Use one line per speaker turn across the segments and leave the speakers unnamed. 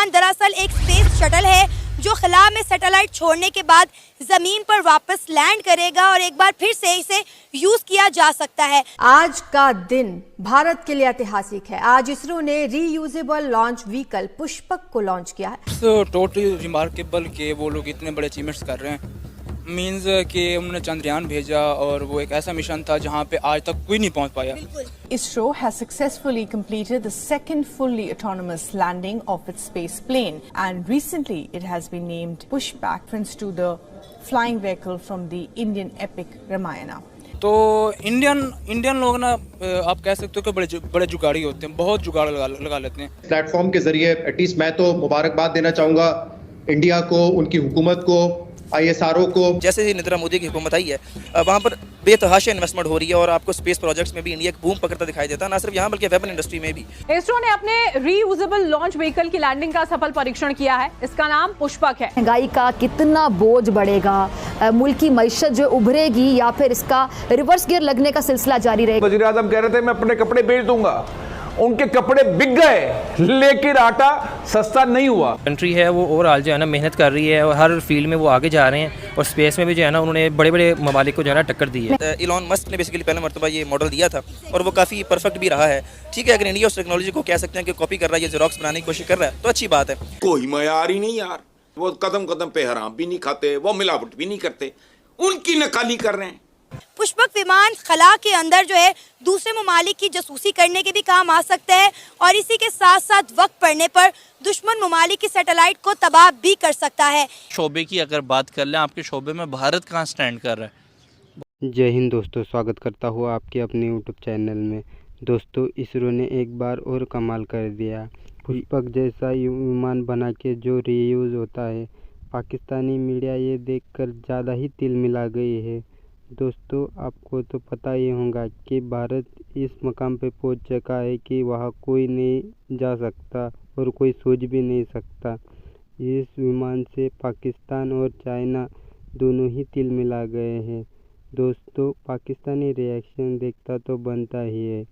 विमान दरअसल एक स्पेस शटल है जो खला में सैटेलाइट छोड़ने के बाद जमीन पर वापस लैंड करेगा और एक बार फिर से इसे यूज किया जा सकता है।
आज का दिन भारत के लिए ऐतिहासिक है। आज इसरो ने रीयूजेबल लॉन्च व्हीकल पुष्पक को लॉन्च किया है।
टोटली रिमार्केबल कि वो लोग इतने बड़े अचीवमेंट्स कर रहे हैं। मीन्स कि उन्होंने चंद्रयान भेजा और वो एक ऐसा मिशन था जहाँ पे आज तक कोई नहीं पहुँच पाया।
ISRO has successfully completed the second fully autonomous landing of its space plane, and recently it has been named Pushpak, reference to the flying vehicle from the Indian epic Ramayana.
तो इंडियन लोग ना आप कह सकते हो कि बड़े जुगाड़ी होते हैं, बहुत जुगाड़ लगा लेते हैं।
प्लेटफॉर्म के जरिए एटलीस्ट मैं तो मुबारकबाद देना चाहूँगा इंडिया को, उनकी हुकूमत को, ISRO को।
जैसे ही नरेंद्र मोदी की हुकूमत आई है वहाँ पर बेतहाशा इन्वेस्टमेंट हो रही है और आपको स्पेस प्रोजेक्ट्स में भी इंडिया एक बूम पकड़ता दिखाई देता है, ना सिर्फ यहाँ बल्कि वेपन इंडस्ट्री में भी।
इसरो ने अपने रीयूजेबल लॉन्च व्हीकल की लैंडिंग का सफल परीक्षण किया है। इसका नाम पुष्पक है।
महंगाई का कितना बोझ बढ़ेगा, मुल्क की मईशत जो उभरेगी या फिर इसका रिवर्स गियर लगने का सिलसिला जारी रहेगा।
वज़ीर आज़म कह रहे थे मैं अपने कपड़े बेच दूंगा, उनके कपड़े बिक गए लेकिन आटा सस्ता नहीं हुआ।
कंट्री है वो ओवरऑल जो है ना मेहनत कर रही है और हर फील्ड में वो आगे जा रहे हैं और स्पेस में भी जो है ना उन्होंने बड़े बड़े ममालिक को जो है ना टक्कर दी है।
इलॉन मस्क ने बेसिकली पहला मरतबा ये मॉडल दिया था और वो काफ़ी परफेक्ट भी रहा है। ठीक है, अगर इंडिया उस टेक्नोलॉजी को कह सकते हैं कि कॉपी कर रहा है, ये जेरोक्स बनाने की कोशिश कर रहा है तो अच्छी बात है।
कोई मयार ही नहीं यार, वो कदम कदम पे हराम भी नहीं खाते, वो मिलावट भी नहीं करते, उनकी नकाली कर रहे हैं।
पुष्पक विमान खला के अंदर जो है दूसरे ममालिक की जासूसी करने के भी काम आ सकता है और इसी के साथ साथ वक्त पड़ने पर दुश्मन ममालिक की सैटेलाइट को तबाह भी कर सकता है।
शोबे की अगर बात कर लें, आपके शोबे में भारत कहाँ स्टैंड कर रहा है?
जय हिंद दोस्तों, स्वागत करता हूँ आपके अपने यूट्यूब चैनल में। दोस्तों, इसरो ने एक बार और कमाल कर दिया। पुष्पक जैसा विमान बना के जो रीयूज होता है, पाकिस्तानी मीडिया ये देखकर ज़्यादा ही तिल मिला गई है। दोस्तों, आपको तो पता ही होगा कि भारत इस मकाम पे पहुंच चुका है कि वहाँ कोई नहीं जा सकता और कोई सोच भी नहीं सकता। इस विमान से पाकिस्तान और चाइना दोनों ही तिल मिला गए हैं। दोस्तों, पाकिस्तानी रिएक्शन देखता तो बनता ही है।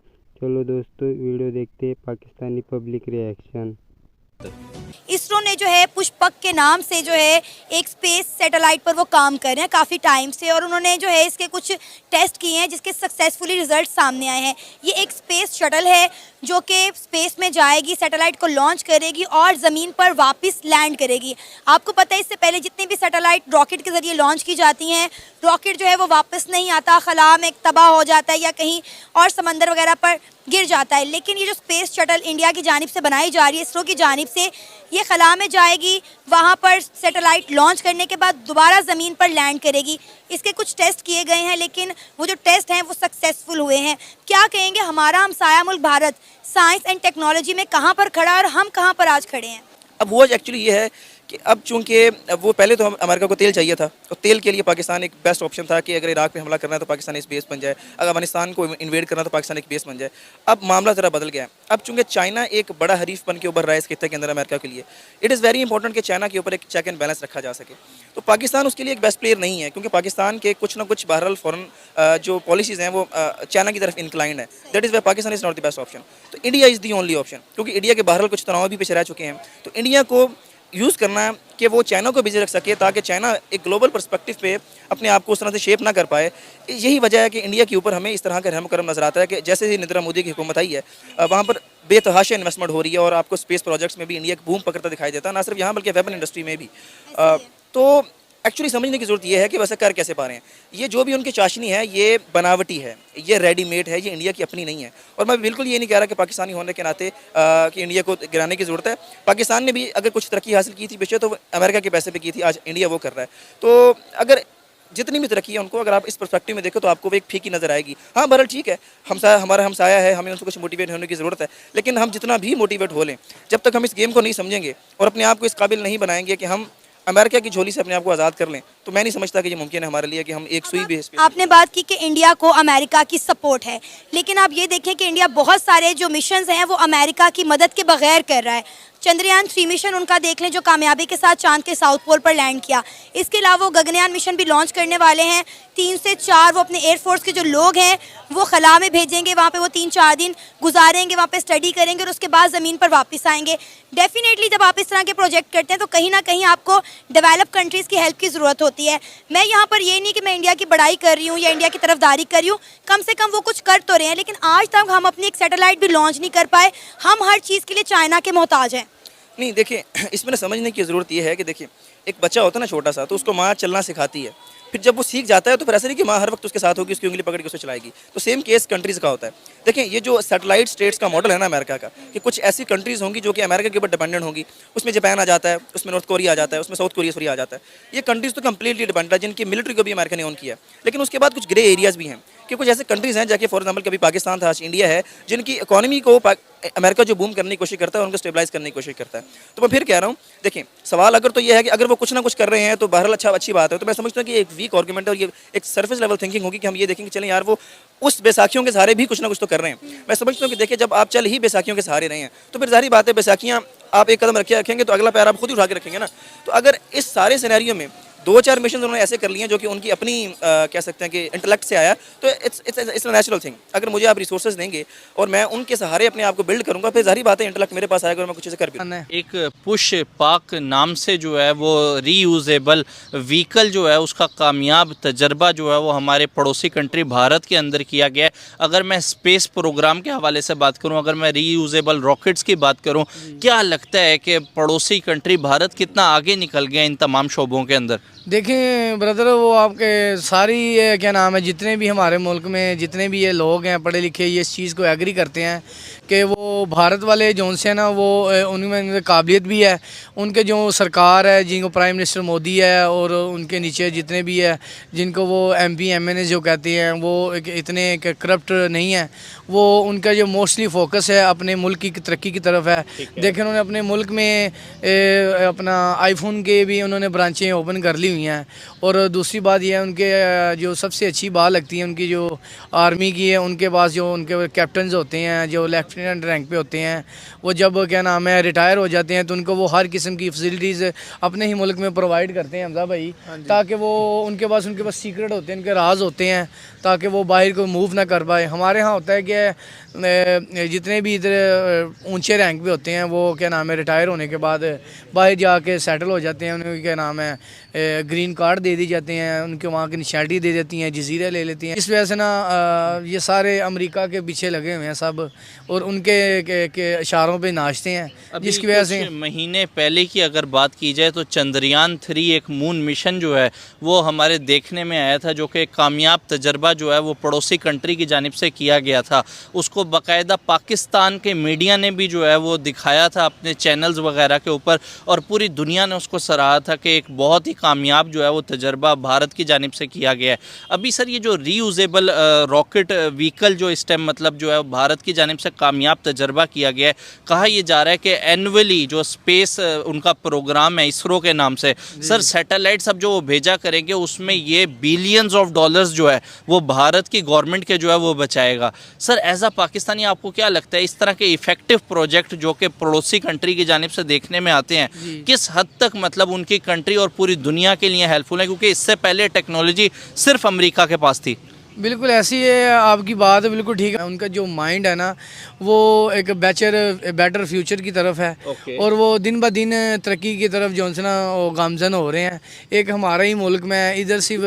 चलो दोस्तों, वीडियो देखते हैं पाकिस्तानी पब्लिक रिएक्शन।
इसरो ने जो है पुष्पक के नाम से जो है एक स्पेस सैटेलाइट पर वो काम कर रहे हैं काफ़ी टाइम से और उन्होंने जो है इसके कुछ टेस्ट किए हैं जिसके सक्सेसफुली रिजल्ट सामने आए हैं। ये एक स्पेस शटल है जो कि स्पेस में जाएगी, सैटेलाइट को लॉन्च करेगी और ज़मीन पर वापस लैंड करेगी। आपको पता है इससे पहले जितनी भी सैटेलाइट रॉकेट के ज़रिए लॉन्च की जाती हैं, रॉकेट जो है वो वापस नहीं आता, खला में तबाह हो जाता है या कहीं और समंदर वगैरह पर गिर जाता है। लेकिन ये जो स्पेस शटल इंडिया की जानिब से बनाई जा रही है, इसरो की जानिब से, ये खला में जाएगी, वहाँ पर सैटेलाइट लॉन्च करने के बाद दोबारा ज़मीन पर लैंड करेगी। इसके कुछ टेस्ट किए गए हैं लेकिन वो जो टेस्ट हैं वो सक्सेसफुल हुए हैं। क्या कहेंगे हमारा हमसाया मुल्क भारत साइंस एंड टेक्नोलॉजी में कहाँ पर खड़ा है और हम कहाँ पर आज खड़े हैं?
अब वो एक्चुअली ये है कि अब चूंकि वो पहले तो अमेरिका को तेल चाहिए था और तेल के लिए पाकिस्तान एक बेस्ट ऑप्शन था कि अगर इराक पे हमला करना है तो पाकिस्तान इस बेस बन जाए, अगर अफगानिस्तान को इन्वेड करना है तो पाकिस्तान एक बेस बन जाए। अब मामला ज़रा बदल गया है। अब चूंकि चाइना एक बड़ा हरीफ बन के उभर रहा है इस खित्ते के अंदर अमेरिका के लिए, इट इज़ वेरी इंपॉर्टेंट कि चाइना के ऊपर एक चेक एंड बैलेंस रखा जा सके। तो पाकिस्तान उसके लिए एक बेस्ट प्लेयर नहीं है क्योंकि पाकिस्तान के कुछ ना कुछ बहरहाल फॉरेन जो पॉलिसीज़ हैं वो चाइना की तरफ इंक्लाइंड है। That is why Pakistan is not the best option. तो India is the only option क्योंकि इंडिया के बहरहाल कुछ तनाव भी पीछे रह चुके हैं। तो इंडिया को यूज़ करना है कि वो चाइना को बिजी रख सके ताकि चाइना एक ग्लोबल पर्सपेक्टिव पे अपने आप को उस तरह से शेप ना कर पाए। यही वजह है कि इंडिया के ऊपर हमें इस तरह का रहम करम नजर आता है कि जैसे ही नरेंद्र मोदी की हुकूमत आई है वहाँ पर बेतहाशा इन्वेस्टमेंट हो रही है और आपको स्पेस प्रोजेक्ट्स में भी इंडिया एक बूम पकड़ता दिखाई देता है, ना सिर्फ यहाँ बल्कि वेपन इंडस्ट्री में भी। तो एक्चुअली समझने की ज़रूरत यह है कि वैसे कर कैसे पा रहे हैं। ये जो भी उनकी चाशनी है ये बनावटी है, ये रेडीमेड है, ये इंडिया की अपनी नहीं है। और मैं बिल्कुल ये नहीं कह रहा कि पाकिस्तानी होने के नाते कि इंडिया को गिराने की ज़रूरत है। पाकिस्तान ने भी अगर कुछ तरक्की हासिल की थी पिछले तो अमेरिका के पैसे पे की थी, आज इंडिया वो कर रहा है। तो अगर जितनी भी तरक्की है उनको अगर आप इस पर्सपेक्टिव में देखो तो आपको वो एक फीकी नज़र आएगी। हाँ बहरहाल ठीक है, हमारा हमसाया है, हमें उनसे कुछ मोटिवेट होने की ज़रूरत है, लेकिन हम जितना भी मोटिवेट हो लें, जब तक हम इस गेम को नहीं समझेंगे और अपने आप को इस काबिल नहीं बनाएंगे कि हम अमेरिका की झोली से अपने आप को आज़ाद कर लें, तो मैं नहीं समझता कि ये मुमकिन है हमारे लिए कि हम एक सुई बेस पे।
आपने बात की कि इंडिया को अमेरिका की सपोर्ट है, लेकिन आप ये देखें कि इंडिया बहुत सारे जो मिशंस हैं वो अमेरिका की मदद के बगैर कर रहा है। चंद्रयान 3 मिशन उनका देख लें जो कामयाबी के साथ चांद के साउथ पोल पर लैंड किया। इसके अलावा वो गगनयान मिशन भी लॉन्च करने वाले हैं। 3 से 4 वो अपने एयरफोर्स के जो लोग हैं वो खला में भेजेंगे, वहाँ पे वो 3-4 दिन गुजारेंगे, वहाँ पे स्टडी करेंगे और उसके बाद ज़मीन पर वापस आएंगे। डेफिनेटली जब आप इस तरह के प्रोजेक्ट करते हैं तो कहीं ना कहीं आपको डेवलप कंट्रीज़ की हेल्प की ज़रूरत होती है। मैं यहाँ पर ये नहीं कि मैं इंडिया की बड़ाई कर रही हूँ या इंडिया की तरफदारी कर रही हूँ, कम से कम वो कुछ कर तो रहे हैं, लेकिन आज तक हम अपनी एक सैटेलाइट भी लॉन्च नहीं कर पाए। हम हर चीज़ के लिए चाइना के मोहताज हैं।
नहीं देखिए, इसमें ना समझने की ज़रूरत ये है कि देखिए एक बच्चा होता है ना छोटा सा, तो उसको माँ चलना सिखाती है, फिर जब वो सीख जाता है तो फिर ऐसा नहीं कि माँ हर वक्त उसके साथ होगी, उसकी उंगली पकड़ के उसे चलाएगी। तो सेम केस कंट्रीज़ का होता है। देखें ये जो सैटेलाइट स्टेट्स का मॉडल है ना अमेरिका का, कि कुछ ऐसी कंट्रीज़ होंगी जो कि अमेरिका के ऊपर डिपेंडेंट होंगी। उसमें जापान आ जाता है, उसमें नॉर्थ कोरिया आ जाता है, उसमें साउथ कोरिया आ जाता है। ये कंट्रीज़ तो कम्प्लीटली डिपेंडेंट है, जिनकी मिलिट्री को भी अमेरिका ने ऑन किया। लेकिन उसके बाद कुछ ग्रे एरियाज़ भी हैं कि कुछ ऐसे कंट्रीज़ हैं जाके फॉर एग्जाम्पल कभी पाकिस्तान था, आज इंडिया है, जिनकी इकोनॉमी को अमेरिका जो बूम करने की कोशिश करता है, उनको स्टेबलाइज करने की कोशिश करता है। तो मैं फिर कह रहा हूँ, देखिए सवाल अगर तो ये है कि अगर वो कुछ ना कुछ कर रहे हैं तो बहरहाल अच्छी बात है। तो मैं समझता हूँ कि एक वीक आर्गुमेंट और ये एक सरफेस लेवल थिंकिंग होगी कि हम ये देखेंगे चलें यार वो उस बैसाखियों के सहारे भी कुछ ना कुछ तो कर रहे हैं। मैं समझता हूँ कि देखिए जब आप चल ही बैसाखियों के सहारे रहे हैं तो फिर जाहिर बात है बैसाखियाँ आप एक कदम रखेंगे तो अगला पैर आप खुद ही उठा के रखेंगे ना। तो अगर इस सारे सिनेरियो में 2-4 मिशन उन्होंने ऐसे कर लिए हैं जो कि उनकी अपनी कह सकते हैं कि इंटेलेक्ट से आया, तो इट्स नेचुरल थिंग। अगर मुझे आप रिसोर्सेज देंगे और मैं उनके सहारे अपने आप को बिल्ड करूंगा, फिर जाहिर बात है इंटेलेक्ट मेरे पास आएगा और मैं कुछ चीज़ें कर भी।
एक पुश पाक नाम से जो है वो रीयूजेबल व्हीकल जो है उसका कामयाब तजर्बा जो है वो हमारे पड़ोसी कंट्री भारत के अंदर किया गया है। अगर मैं स्पेस प्रोग्राम के हवाले से बात करूं, अगर मैं रीयूजेबल रॉकेट्स की बात करूं, क्या लगता है कि पड़ोसी कंट्री भारत कितना आगे निकल गया इन तमाम शोबों के अंदर?
देखें ब्रदर, वो आपके सारी ये क्या नाम है, जितने भी हमारे मुल्क में जितने भी ये लोग हैं पढ़े लिखे, ये इस चीज़ को एग्री करते हैं कि वो भारत वाले जो से ना वो उनमें काबिलियत भी है। उनके जो सरकार है, जिनको प्राइम मिनिस्टर मोदी है और उनके नीचे जितने भी है, जिनको वो MP MNA जो कहते हैं, वो इतने करप्ट नहीं है। वो उनका जो मोस्टली फोकस है अपने मुल्क की तरक्की की तरफ है। देखें उन्होंने अपने मुल्क में अपना आईफोन के भी उन्होंने ब्रांचें ओपन कर ली हुई हैं। और दूसरी बात यह है, उनके जो सबसे अच्छी बात लगती है उनकी जो आर्मी की है, उनके पास जो उनके कैप्टन्स होते हैं, जो लेफ्टिनेंट रैंक पे होते हैं, वो जब क्या नाम है रिटायर हो जाते हैं तो उनको वो हर किस्म की फैसिलिटीज़ अपने ही मुल्क में प्रोवाइड करते हैं हमजा भाई, ताकि वो उनके पास सीक्रेट होते हैं, उनके राज होते हैं, ताकि वो बाहर को मूव ना कर पाए। हमारे यहाँ होता है कि जितने भी इधर ऊंचे रैंक पे होते हैं वो क्या नाम है रिटायर होने के बाद बाहर जाके सेटल हो जाते हैं। उन्हें क्या नाम है ग्रीन कार्ड दे दी जाते हैं, उनके वहाँ की निशानिटी दे देती हैं, जजीरे ले लेती हैं। इस वजह से ना ये सारे अमेरिका के पीछे लगे हुए हैं सब, और उनके के इशारों पे नाचते हैं, जिसकी वजह से
महीने पहले की अगर बात की जाए तो चंद्रयान 3 एक मून मिशन जो है वो हमारे देखने में आया था, जो कि कामयाब तजर्बा जो है वो पड़ोसी कंट्री की जानिब से किया गया था। उसको बाकायदा पाकिस्तान के मीडिया ने भी जो है वो दिखाया था अपने चैनल्स वगैरह के ऊपर, और पूरी दुनिया ने उसको सराहा था कि एक बहुत ही कामयाब जो है वो तजर्बा भारत की जानिब से किया गया है। अभी सर ये जो रीयूजेबल रॉकेट व्हीकल जो इस टाइम मतलब जो है भारत की जानिब से कामयाब तजर्बा किया गया है, कहा यह जा रहा है कि एनुअली जो स्पेस उनका प्रोग्राम है इसरो के नाम से, सर सैटेलाइट्स अब जो वो भेजा करेंगे उसमें ये बिलियंस ऑफ डॉलर्स जो है वो भारत की गवर्नमेंट के जो है वो बचाएगा। सर एज अ पाकिस्तानी आपको क्या लगता है इस तरह के इफेक्टिव प्रोजेक्ट जो कि पड़ोसी कंट्री की जानिब से देखने में आते हैं किस हद तक मतलब उनकी कंट्री और पूरी दुनिया के लिए हेल्पफुल है, क्योंकि इससे पहले टेक्नोलॉजी सिर्फ अमेरिका के पास थी?
बिल्कुल ऐसी है, आपकी बात बिल्कुल ठीक है। उनका जो माइंड है ना वो एक बेटर फ्यूचर की तरफ है और वो दिन ब दिन तरक्की की तरफ जो है ना वो गामजन हो रहे हैं। एक हमारा ही मुल्क में इधर सिर्फ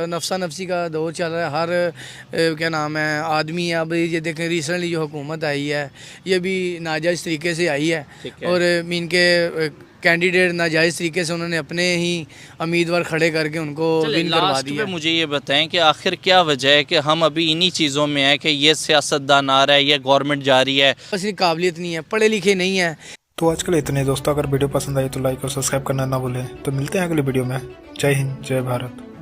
नफसा नफसी का दौर चल रहा है, हर क्या नाम है आदमी है। अब ये देखें रिसेंटली जो हुकूमत आई है ये भी नाजायज़ तरीके से आई है और इनके कैंडिडेट नाजायज़ तरीके से उन्होंने अपने ही उम्मीदवार खड़े करके उनको विन करवा दिया।
मुझे ये बताएं कि आखिर क्या वजह है कि हम अभी इन्हीं चीज़ों में हैं कि ये सियासतदान आ रहा है, ये गवर्नमेंट जा रही है,
बस इनकी काबिलियत नहीं है, पढ़े लिखे नहीं है।
तो आजकल इतने दोस्तों, अगर वीडियो पसंद आई तो लाइक और सब्सक्राइब करना ना भूलें। तो मिलते हैं अगले वीडियो में। जय हिंद, जय भारत।